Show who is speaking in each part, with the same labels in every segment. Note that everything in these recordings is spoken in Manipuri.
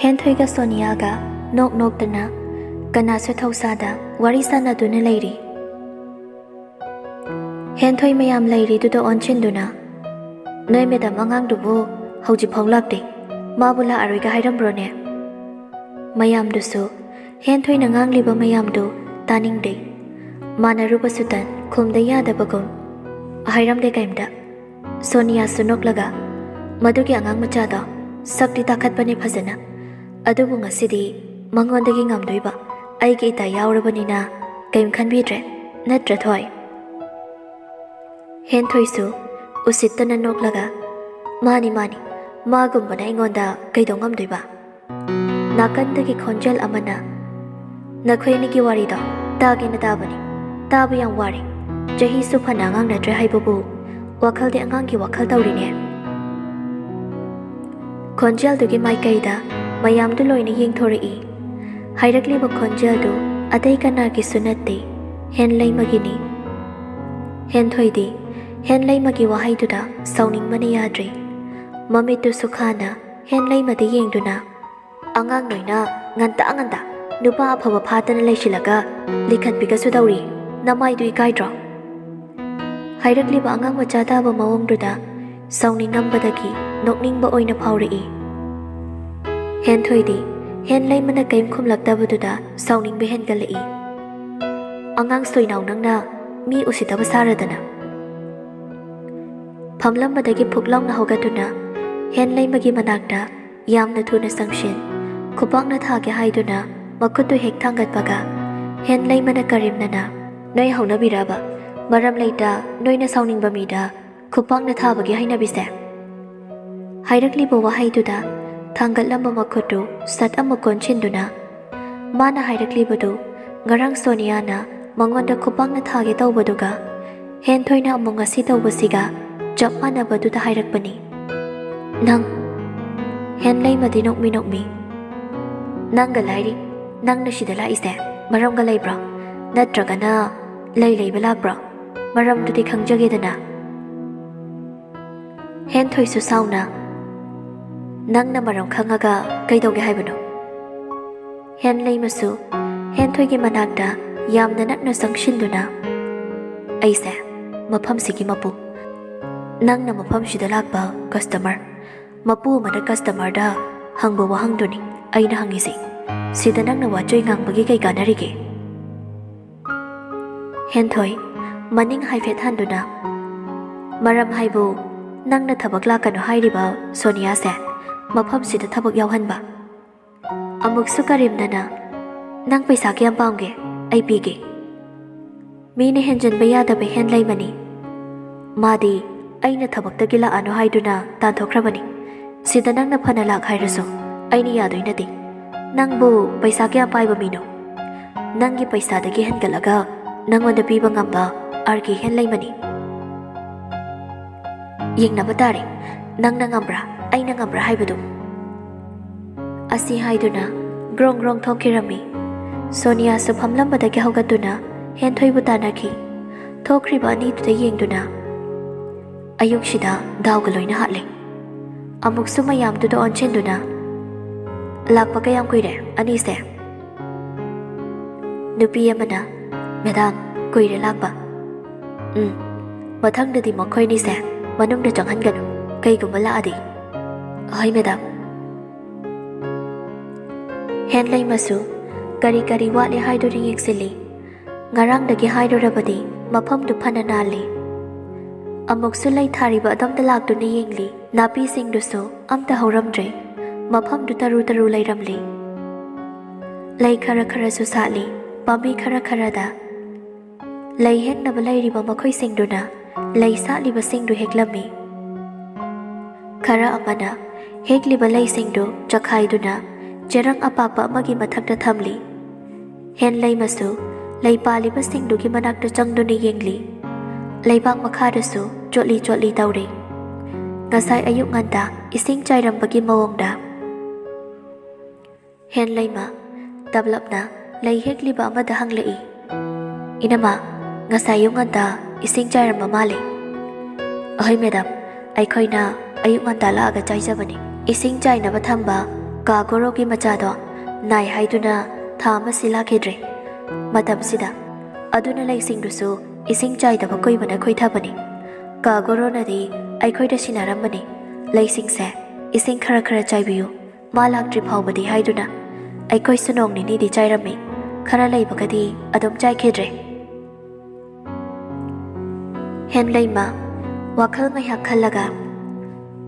Speaker 1: Henthoiga Soniaga nok noktana kanasu thausada wari sanaduna leiri. Henthoi mayam leiri duda onchinduna noi medam angangdubu hauji phonglakde mabula aroiga hairambrone mayam dusu henthoi nangangliba mayamdu taningde manaruba sutan khumda yadabagon hairamde kaimda Sonia sunoklaga madugi angang machada sakti takhatpani phajana adubu ngasidi mangondagi ngamdoiba aigi ita yaurabanina kaim khanbidre natra thoi Henthoisu usittana noklaga mani magumbana ingonda kaidongamdoiba nakandagi khonjal amana nakhoinigi warida tagena tabani tabu yang wari jahi su phana ngang natre haibabu wakhalde angangi wakhal tawrine khonjal dugi maikaida mayamdu loina yengthori hairakliba khonjal du adai kana ki sunatte henlai magini henthoidi henlai magi wahai duda sauning mani yadre mamitu sukhana henlai madi yengduna angang noina nganta nupa aphaba phatana leisilaga likhat biga sudauri namai du ikaidro hairakliba angang macha daba mawong duda sauning ngambadagi nokningba oina phawri henthoidi henlai mana kaim khumlakdaba duda sauning be hengalei angang soinaw nangna mi usitaba saradana phamlambadagi phuklawna hogatuna henlai magi manakta yamna thuna sangshin khupangna thage haiduna makhutu hek thangatpaga henlai mana karimnana noi hauna biraba maram leita noina sauningba mida khupangna thabagi haina bise hairakliba wahaiduda thangatlamba makhutu sat ama konchinduna mana hairakliba du ngarang Soniana mangonda khupangna thage tawbaduga henthoina amunga si tawbasiga chap manabaduda hairakpani nang henlai madi nokmi nangga lairi nangna sidala ise maramga leibra natragana leiba lakbra maramdudi khangjagedana henthoisu sauna nangna maram khangaga kaidauge haibano henlai masu henthoigi manakta yamna nakna sangshinduna aise mafam sigi mapu nangna mafam sida lakba customer mapu mana customer da hangba wahangduni aina hangisi sida nangna wachoi ngangbagi kai ganarige henthoi maning haifet handuna maram haibu nangna thabak lakano hairiba Sonia se mafam sida thabak yawhanba amuk sukarimnana nang paisa kyam paunge ai pige mine henjanba yadaba henlai mani madi aina thabaktagi la ano haiduna tanthokrabani sida nangna phana lak hairaso aini yadoi nati nangbu paisa kya paiba mino nangi paisa dagi hengalaga nangonda piba ngamba arki henlai mani yengna batare nangna ngambra aina ngambra haibadu asi haiduna grong thokirami Sonia su phamlambadagi hogatuna henthoibu tanaki thokriba ani tuda yengduna ayuk shida dawga loina hatle amuk suma yam duda onchinduna lakpa kayam kuire ani se nupi amana madam kuire lakpa mathangdadi makhoi ni se manungda changhanganu kaigumba laadi hai madam henlai masu kari wale haidori yeksili ngarangdagi haidorabadi mafamdu phana nali amuksu lai thariba adamda lakduna yengli napi singdusu amta hauramdre mafamdu taru lairamli lai khara su sali pami khara da lai heknaba lairiba makhoi singduna lai saliba singdu heklami khara amana hekliba lai singdu chakhaiduna cherang apapa amagi mathakta thamli henlai masu lai paliba singdugi manakta changduna yengli leibak makhadasu chotli tawri ngasai ayuk nganta ising chairambagi mawongda henlai ma tablapna lai hekliba amada hanglei inama ngasai ayuk nganta ising chairamba male ahoi madam aikhoina ayuk nganta laaga chaijabani ising chainaba thamba Ka Gorogi Machado, Nai Haiduna, Thama Silakidre, Matam Sida, Aduna Lake Singdusu, Ising Chai the Bakoi when a Koitabani, Ka Gorona di, I could a Sinaramani, Lacing Se, Ising Karakara Chaibu, Malak Drip Hobody Haiduna, I Koisunong ni di Chairami, Karalay Bakadi, Adom Chai Kidre. Henlay Ma, Wakal Mayak Kalaga,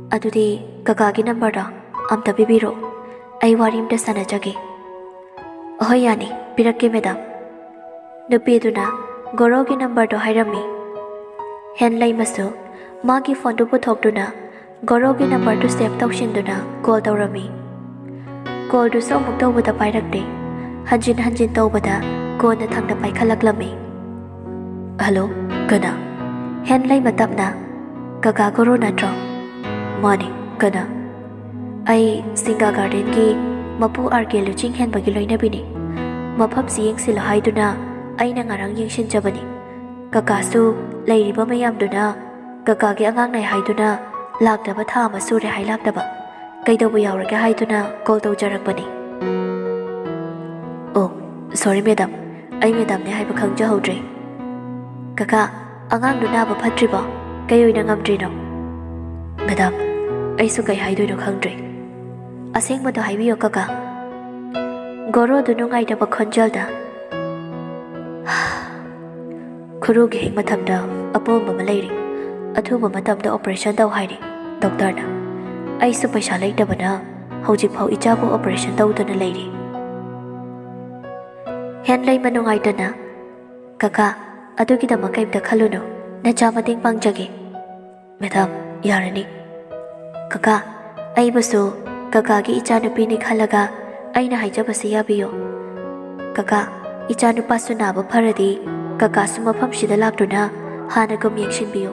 Speaker 1: Adudi, Kakagi number, Amta Bibiro, I warim the Sanajagi. Hoyani, Piraki Medam. Nupiduna, Gorogi number to Hirami. Henlay Masu, Magi Fondu Putokduna, Gorogi number to step Tokshinduna, Gold Orami. Gold to so mukto with a pirate day. Hanjin Tobada, go the Tanga Paikalaglami. Hello, Gana. Henlay Matapna, Gagagoro Natro. Money, Gana. I Singa Garden Gi, Mapu Arke Luching Hen Bagiloina Bini. Mapam seeing Silla Haiduna, Aina Narang Yingshin Jabani. Gagasu, Lady Bamayam Duna, Gagagi Angang Haiduna, Lagdaba Tama Suri Hailagdaba. Gaida Wayaraga Haiduna, Goldo Jarabani. Oh, sorry, madam. I madam ne Hypakang Jahodre. Kaka, Angang Duna Patriba, Gayo Nangam Madam, I sukai Haidu no Hungry. A sing with the Hibi Kaka. Goro do no guide about Conjalda. Kurugi Matamda, a bomb of a lady, a tomb of Madame the operation thou hiding, Doctor. I supposha late the bana, Hojipo Ijabu operation thou than a lady. Henlay Manungaitana, Kaka, Aduki the Makam the Kaluno, Najamading Pangjagi. Madam, Yarani. Kaka, Aibasu, Kakagi Ichanupini Halaga, Aina Hijabasiabio. Kaka, Ichanupasunaba Paradi, Kakasuma Pamshida Lagduna, Hanagum Yakshin Bio,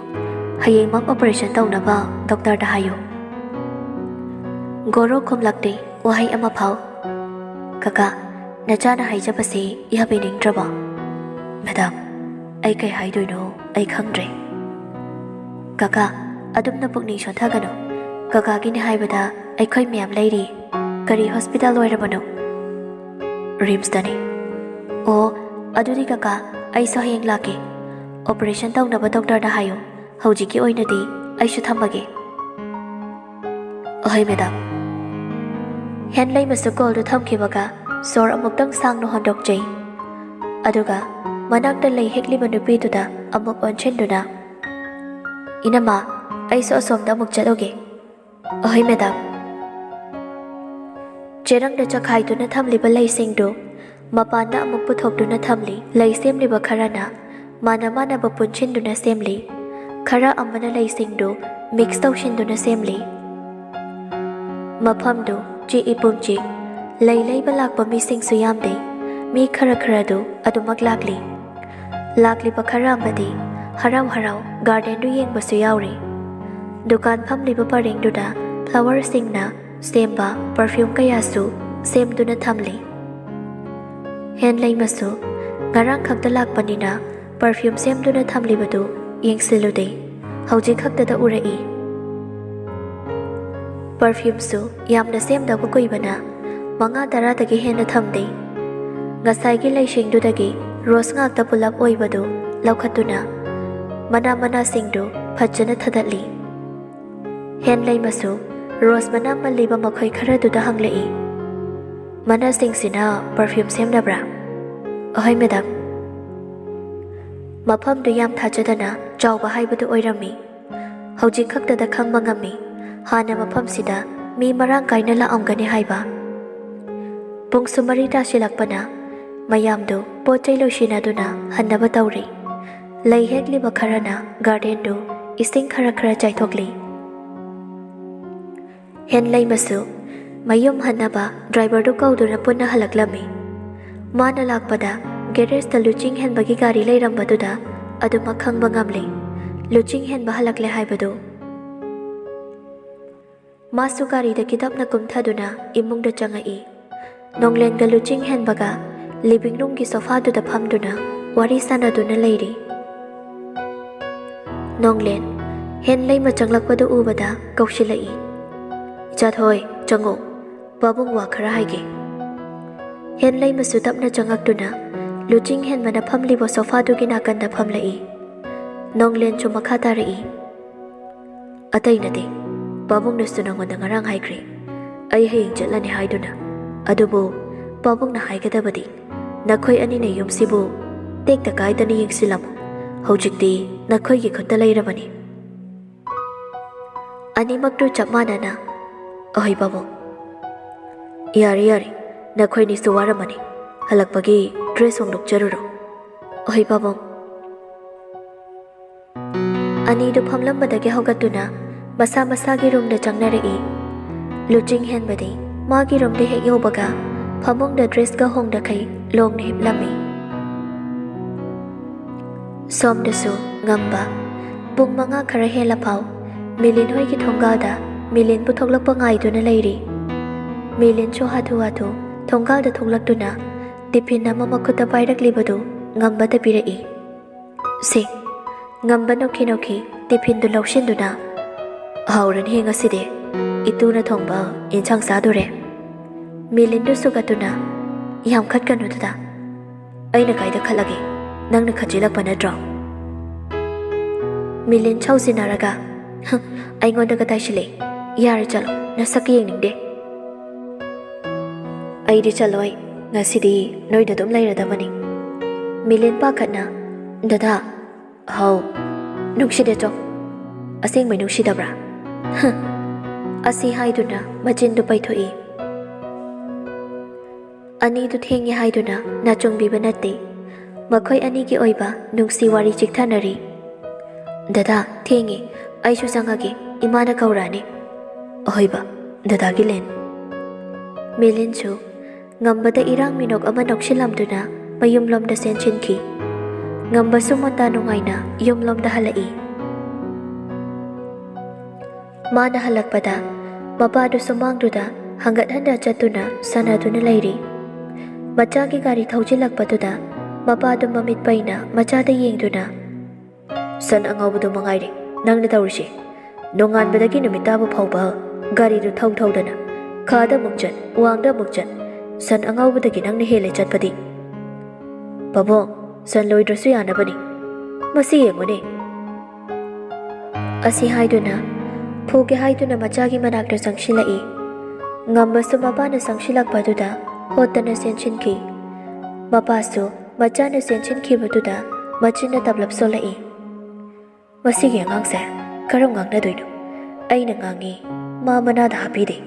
Speaker 1: Hayamam Operation Taunaba, Doctor Dahayo. Goro Kum Lakti, Wahay Amapau. Kaka, Najana Hijabasi, Yabining Draba. Madam, I kay Haidu no, I Kangre. Kaka, Adum na Pugni Shantagano. Kakagi ni Haibada, I koi miam lady. Kari hospital loirabano. Rims Dani. Oh, Adudi Kaka, I saw him lucky. Operation Tau Naba Doctor Dahayo. Hojiki Oinadi, I should hamage. Oh, madam. Henlay Mr. Gold to Tomkibaga, sore Amukdang Sang no Hondok J. Aduga, Manak the lay Hickley Manupiduda, Amuk on Chenduna. Inama, I saw some Damuk Oh, madam. Jerang the Chakai do not hamli balay sing do. Mapana Amuputok do not hamli, lay semli bakarana. Mana bapunchin do na semli. Kara amana lay sing do, mixed ocean do na semli. Mapam do, G. Ipumji. Lay balak ba missing suyamde. Mi kara do, adumaglagli. Lagli bakaramadi. Haraw, garden do ying basuyauri. Dukan pamli baparing do da, flower sing na, Semba, perfume kayasu, sem do na thamli. Henlay masu, ngarang kagdalak panina, perfume sem do na thamli badu, ying silude, hauji kagdada urai. Perfume su, yam na sem da bukoi bana, mga dara dagi hen na thamde. Ngasay gi lay shing do dagi, rose ngak da pulap oi badu, laukatuna. Mana sing do, pachana thadali. Henlay masu, Rose manam maliba makoy kara do da hanglai. Mana sing sina perfume sem na bra. Ahoy madam. Mapam do yam thajadana, jaw bahay badu oirami. Hauji kakda da kang mangami. Hana mapam sida, mi marang kay na laong gani haiba. Pung sumarita silakpana, mayam do, pochay lo shina do na, hana batawri. Lay hegli bakarana, garden do, ising kara jay tokli. Henlay masu, mayum hanaba, driver do kau do na punna halaglami. Mana lakpada, geres da luching hen bagi gari lay rambaduda, adu makhang mangamli. Luching hen bahalagle haibado. Masu gari da kitap na kumthaduna, imung da changai. Nonglen ga luching hen baga, living room ki sofa do da phamduna, wari sana do na lady. Nonglen, Henlay machanglakpado ubada, kaushilai. Chat hoy, chango. Pabung wa khara haige. Hen lay masu tapna changak Luching hen mana phamli bo sofa du gina kanda phamlai. Nonglen chu makha tarai. Atai nade. Pabung na sunang wanda ngarang haikri. Ay haying chatlani haiduna. Adubo pabung na haigadabadi. Nakhoi ani na yumsibu. Tek ta kai tani ying silam. Hojikti nakhoi gi khutta lairabani. Ani maktu chapmana na. Ahoy pabung. Yari. Nakhoi ni suwaramani. Halakpagi dress hongdok jaruro. Ahoy pabung. Ani du phamlambadagi haugatuna masa gi room da changnarei. Luching hen badi magi room de hek yobaga phamong da dress ga hong da khai long ne hiplami. Som da su ngamba pung manga khara hela phau milin hoi ki thonga da milin pu thoklakpa ngai duna leiri. Milin chu hatu thongal da thoklaktuna tiphina mama khuta pairakli ngamba da pirai. Se ngamba nokhi tiphin du lokshin duna hauran he ngaside ituna thongba inchang sa dore. Milin du sugatuna yam khat kanu da aina kaida khalage nangna khajilak panadro. Milin chausinaraga aingonda ka taishile yar chalo na saki yengde. Aidi chaloi ngasidi noida dum lairadamani. Milin pa khatna dada hau nukside cho aseng mai nuksidabra. Asi haiduna machin du paithoi. Ani du thengi haiduna na chongbiba natte. Makhoi ani gi oiba nungsi wari chikthanari. Dada thengi aishu sangage imana kaurani. Oiba dada gi len. Milin chu ngambada irang minok ama noksilamduna mayumlom da senchinki. Ngamba sumonda nungaina yumlom da halai. Mana halakpada mapa du sumangduda hangat handa chatuna sanaduna lairi. Macha gi gari thaujilakpaduda mapa du mamit paina macha da yengduna. San angawbudu mangaire nangna tawrishi. Nonganbadagi numitabu phauba gari du thaudana. Khada mukchat wangda mukchat san angawbudagi nangna hele chatpadi. Babong san loidrasu yanabani. Masi yengone. Asi haiduna Phuge haiduna machagi manakta sangshilai. Ngambasu mapana sangshilakpaduda hotana senchinki. Mapasu machana senchinki baduda machina tablapsolai. Masigi angangse karam ngangna doinu. Aina ngangi ma manada hapide.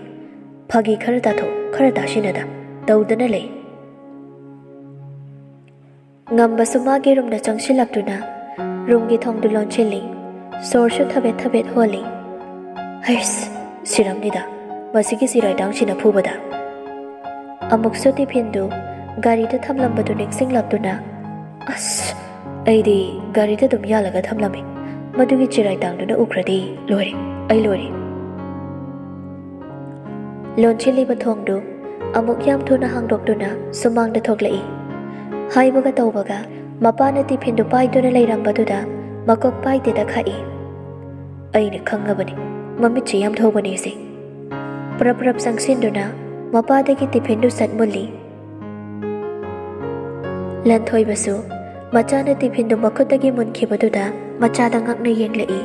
Speaker 1: Phagi khara datho khara dashinada daudana lei. Ngambasu magi rumna changshilakduna rumgi thongdu lonchili. Sorshu thabet holi. Hais, siramnida, masigi sirai dangchina phubada. Amuk soti pindu, gari da thamlambadu ningsinglapduna. As, aidi gari da dum yalaga thamlami. Madugi chirai dangduna ukradi lori, ai lori. Lonchili bathongdu, amuk yam thuna hangdokduna sumang da thoklai. Haibaga tawbaga, mapana ti pindu paiduna leirambaduda, makok paide da khai. Aina khangabani. Mamichi yam thobani se. Prap sangsinduna mapadagi tiphindu satmuli. Lanthoi basu machana tiphindu makhutagi munkibaduda machada ngakna yenglai.